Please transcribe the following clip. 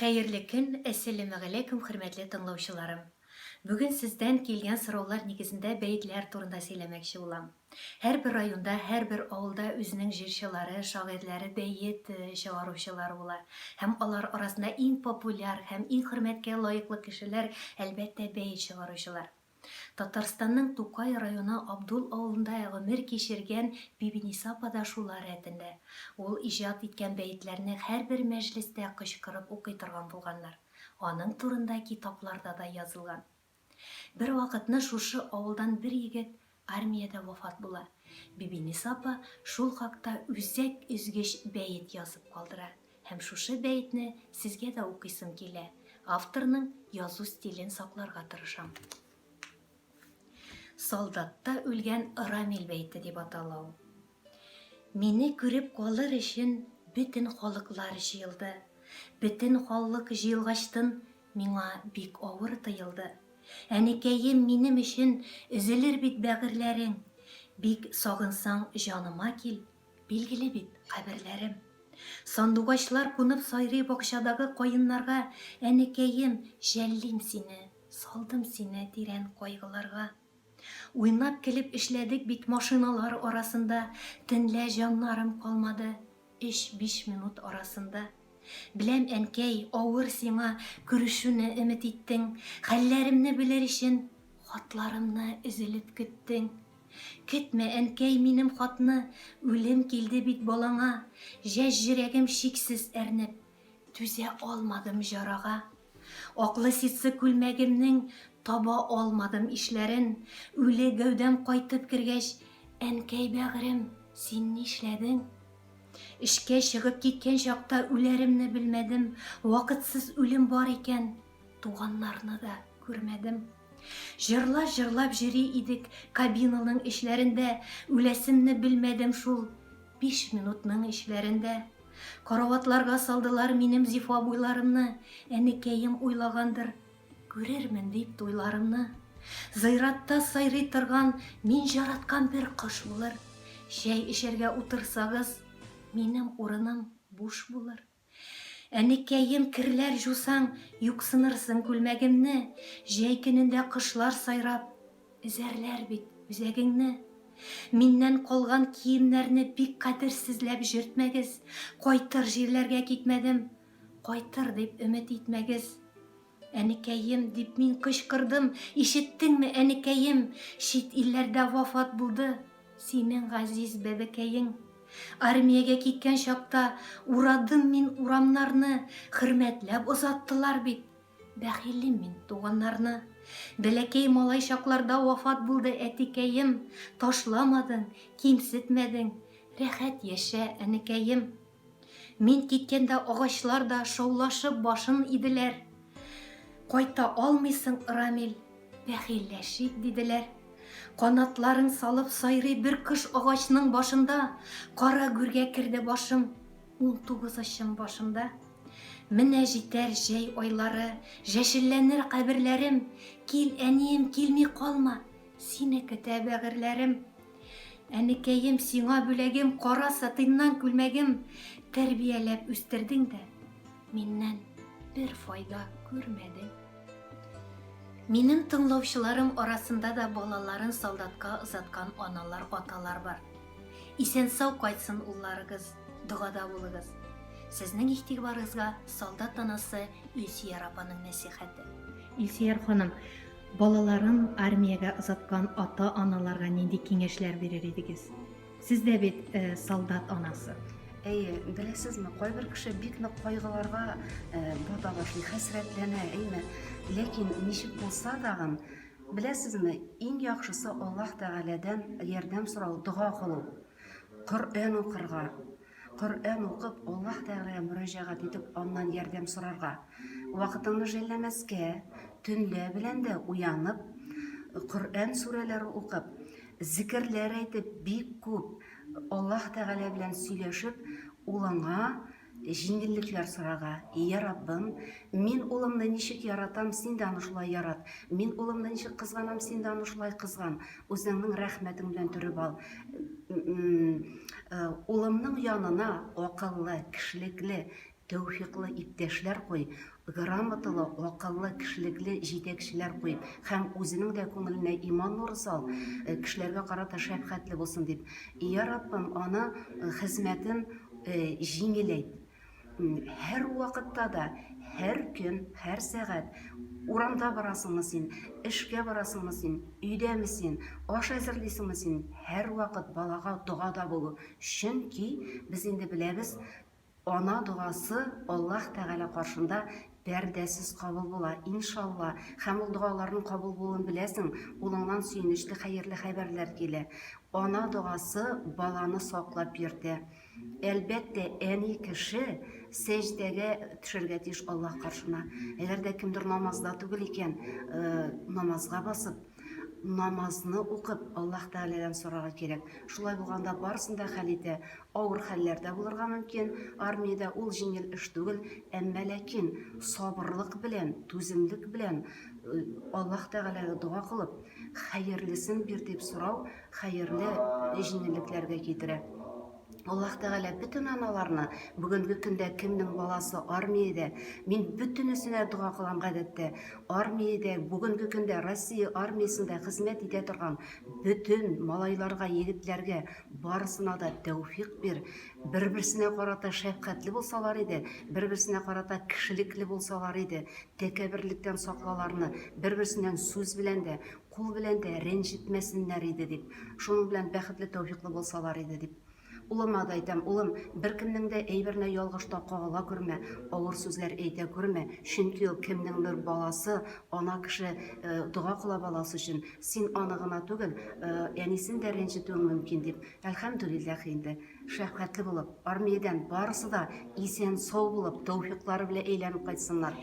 Хәерле көн, әссәламу алейкум, хөрмәтле тыңлаучыларым. Бүген сездән килгән сораулар нигезендә бәйтләр турында сөйләмәкче булам. Һәрбер районда, һәрбер авылда үзенең җырчылары, шагыйрьләре, бәйет чыгаручылары була. Һәм алар арасында иң популяр һәм иң хөрмәткә лаеклы кешеләр әлбәттә бәйет чыгаручылар. Татарстанның Тукай районы Абдул авылында гомер кичергән Бибиниса апа да шулар рәтендә. Ул иҗат иткән бәйтләрне һәрбер мәҗлестә кычкырып укый торган булганнар. Аның турында китапларда да язылган. Бер вакытны шушы авылдан бер егет армиядә вафат була. Бибиниса апа шул хакта үзәк өзгеч бәйет язып калдыра. Һәм шушы бәйтне сезгә дә укыйсым килә. Авторның язу стилен сакларга тырышам. Солдатта үлгән Рамил бәйте дип атала ул. Мине күреп калыр өчен бөтен халыклар җыелды. Бөтен халык җыелгачтын миңа бик авыр тоелды. Әнекәем минем өчен өзелер бит бәгырьләрең. Бик сагынсаң җаныма кил, билгеле бит каберләрем. Сандугачлар кунып сайрый бакчадагы каеннарга, әнекәем жәллим сине, салдым сине тирән кайгыларга. Уйнап килеп эшләдек бит машиналар арасында, төнлә җаннарым калмады, 3-5 минут арасында. Беләм, әнкәй, авыр сиңа күрешүне өмет иттең, хәлләремне белер өчен хатларымны өзелеп көттең. Көтмә, әнкәй, минем хатны, үлем килде бит балаңа, җөрәгем шиксез әрнеп, түзә алмадым җарага. Аклы ситсы күлмәгемнең таба алмадым ишләрен, үле гәүдәм кайтып кергәч, әнкәй бәгырем, син нишләдең? Эшкә чыгып киткән чакта үләремне белмәдем, вакытсыз үлем бар икән, туганнарны да күрмәдем. Җырлап җыри идек кабинаның эшләрендә, үләсемне белмәдем шул 5 минутның эшләрендә. Караватларга салдылар минем зифа буйларымны, әнекәем уйлагандыр, күрермен дип туйларымны. Зыйратта сайрый торган мин жараткан бер кош булыр. Чәй эчәргә утырсагыз, минем урыным буш булыр. Әнекәем керләр жусаң, юксынырсың күлмәгемне, җәй көнендә кошлар сайрап, өзәрләр бит үзәгеңне. Миннән калган киемнәрне бик кадерсезләп җөртмәгез, кайтыр җирләргә китмәдем, кайтыр дип өмет итмәгез. Әнекәем дип мин кычкырдым, ишеттеңме, әнекәем, чит илләрдә вафат булды синең газиз бәбәкәең. Армиягә киткән чакта урадым мин урамнарны, хөрмәтләп озаттылар бит, бәхиллим мин туганнарны. Бәләкәй малай чакларда вафат булды әтикәем, ташламадың, кимсетмәдең, рәхәт яшә, әнекәем. Мин киткәндә агачлар да шаулашып башын иделәр. Кайта алмыйсың, Рамил, бәхилләшик диделәр. Канатларын салып сайрый бер кош агачның башында, кара гүргә керде башым, 19 yaşım башында. Менә җитәр җәй айлары, җәшелләнер каберләрем, кил, әнием, килми калма, сине көтә бәгырьләрем. Әнекәем, сиңа бүләгем, кара сатыннан күлмәгем, тәрбияләп үстердең дә, миннән бер файда күрмәдең. Минем тыңлаучыларым арасында да балаларын солдатка озаткан аналар, аталар бар. Исән сау кайтсын улларыгыз, догада булыгыз. Сезнең игътибарыгызга солдат анасы Илсияр апаның нәсихәте. Илсияр ханым, балаларын армиягә озаткан ата-аналарга нинди киңәшләр бирер идегез? Сез дә бит солдат анасы. Әйе, беләсезме, кайбер кеше бик нык кайгыларга бата башлый, хәсрәтләнә, әйме. Ләкин ничек булса дагы, беләсезме, иң яхшысы Аллаһ Тәгаләдән ярдәм сорау, дуга кылу. Коръән укырга. Коръән укып, Аллаһ Тәгаләгә мөрәҗәгать итеп, аннан ярдәм сорарга. Вакытыңны жәлләмәскә, төнлә белән дә уянып, Коръән сүрәләре укып, зикрләр әйтеп, бик күп Аллаһ Тәгалә белән сөйләшеп, улыңа җиңеллекләр сорарга. Я Раббым, мин улымны ничек яратам, син дә аны шулай ярат. Мин улымны ничек кызганам, син дә аны шулай кызган. Үзеңнең рәхмәтең белән төреп ал. Улымның янына акыллы, кешелекле, тәүфиклы иптәшләр куйып, грамоталы, акыллы, кешелекле җитәкчеләр куйып, һәм үзенең дә күңеленә иман нуры сал, кешеләргә карата шәфкатьле булсын дип. Я Раббым, аны хезмәтен җиңел әйт. Һәр вакытта да, һәр көн, һәр сәгать урамда барасыңмы син, эшкә барасыңмы син, өйдәме син, аш әзерлисеңме син, һәр вакыт балага дугада булу. Чөнки без инде беләбез, ана дугасы Аллаһ Тәгалә каршында пәрдәсез кабул була, иншалла. Һәм ул дугаларның кабул булуын беләсең, улыңнан сөенечле, хәерле хәбәрләр килә. Ана дугасы баланы саклап йөртә. Әлбәттә, әни кеше сәҗдәгә төшәргә тиеш Аллаһ каршына. Әгәр дә кемдер намазда түгел икән, намазга басып, намазны укып, Аллаһ Тәгаләдән сорарга кирәк. Шулай булганда барысын да хәл итә. Авыр хәлләрдә булырга мөмкин. Армиядә ул җиңел эш түгел, әмма ләкин сабырлык белән, түземлек белән Аллаһ Тәгаләгә дуа кылып, хәерлесен бир дип сорау хәерле җиңеллекләргә китерә. Аллаһ Тәгалә бөтен аналарны, бүгенге көндә кемнең баласы армиядә, мин бөтенесенә дуа кылам гадәттә. Армиядә, бүгенге көндә Россия армиясендә хезмәт итә торган бөтен малайларга, егетләргә барысына да тәүфик бир. Бер-берсенә карата шәфкатьле булсалар иде, бер-берсенә карата кешелекле булсалар иде, тәкәбберлектән саклаларны, бер-берсеннән сүз белән дә, кул белән дә рәнҗетмәсеннәр иде дип. Шуның белән бәхетле, тәүфиклы булсалар иде дип. Улыма да әйтәм, улым, беркемнең дә әйберне ялгышта кагыла күрмә, авыр сүзләр әйтә күрмә, чөнки ул кемнеңдер баласы, ана кеше дуа кыла баласы өчен. Син аны гына түгел, әнисен дә рәнҗетүең мөмкин дип. Әлхәмдүлиллаһ инде. Шәфкатьле булып, армиядән барысы да исән сау булып, тәүфиклары белән әйләнеп кайтсыннар.